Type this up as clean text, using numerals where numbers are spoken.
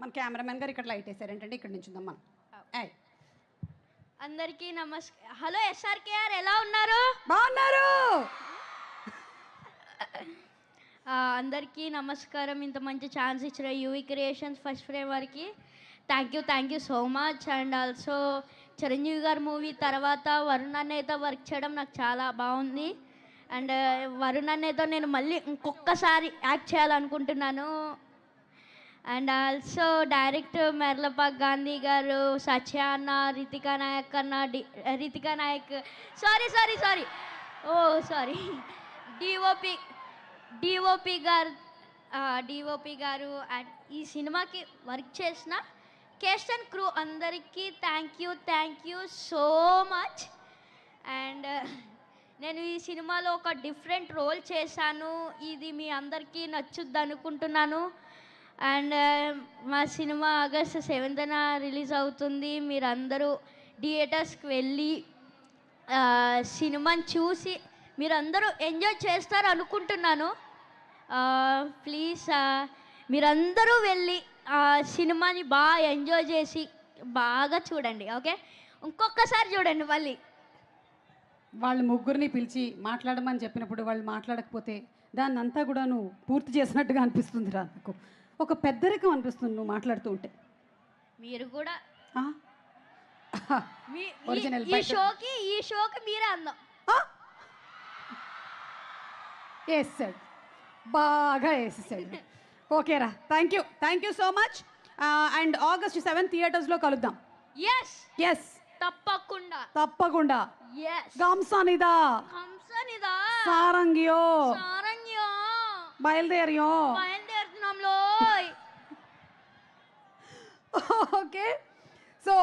మన కెమెరామెన్ గారు ఇక్కడ లైట్ వేసారు ఏంటంటే ఇక్కడ నుంచి ఉందాం మనం. ఏయ్ అందరికీ హలో ఎస్ఆర్కేఆర్, ఎలా ఉన్నారు? బాగున్నారు. అందరికీ నమస్కారం. ఇంత మంచి ఛాన్స్ ఇచ్చిన యూవీ క్రియేషన్స్ ఫస్ట్ ఫ్రేమ్ వారికి thank you so much. And also Chiranjeevi గారి మూవీ తర్వాత వరుణ్ అన్నయ్యతో వర్క్ చేయడం నాకు చాలా బాగుంది. అండ్ వరుణ్ అన్నయ్యతో నేను మళ్ళీ ఇంకొకసారి యాక్ట్ చేయాలనుకుంటున్నాను. And also director Merlapaka Gandhi గారు, సత్య అన్న, రితికా నాయక్ అన్న, Ritika Nayak sorry sorry DOP గారు అండ్ ఈ సినిమాకి వర్క్ చేసిన కేస్ట్ అండ్ క్రూ అందరికీ thank you so much. And నేను ఈ సినిమాలో ఒక డిఫరెంట్ రోల్ చేశాను. ఇది మీ అందరికీ నచ్చుద్ది అనుకుంటున్నాను. అండ్ మా సినిమా ఆగస్ట్ 7న రిలీజ్ అవుతుంది. మీరందరూ థియేటర్స్కి వెళ్ళి సినిమాని చూసి మీరందరూ ఎంజాయ్ చేస్తారు అనుకుంటున్నాను. ప్లీజ్ మీరందరూ వెళ్ళి సినిమాని బాగా ఎంజాయ్ చేసి బాగా చూడండి. ఓకే, ఇంకొకసారి చూడండి మళ్ళీ. వాళ్ళు ముగ్గురిని పిలిచి మాట్లాడమని చెప్పినప్పుడు వాళ్ళు మాట్లాడకపోతే దాన్ని అంతా కూడా నువ్వు పూర్తి చేసినట్టుగా అనిపిస్తుంది రా. నాకు ఒక పెద్దరికం అనిపిస్తుంది నువ్వు మాట్లాడుతూ ఉంటే. మీరు కూడా ఒరిజినల్ ఈ షోకి మీరే అందం వేసాడు, బాగా వేసేసాడు. ఓకేరా, thank you so much. And August 7 థియేటర్స్లో కలుద్దాం. ఎస్ తప్పకుండా. గంసనిదా సారంగియో బయలుదేరుతున్నాంలో. Okay, so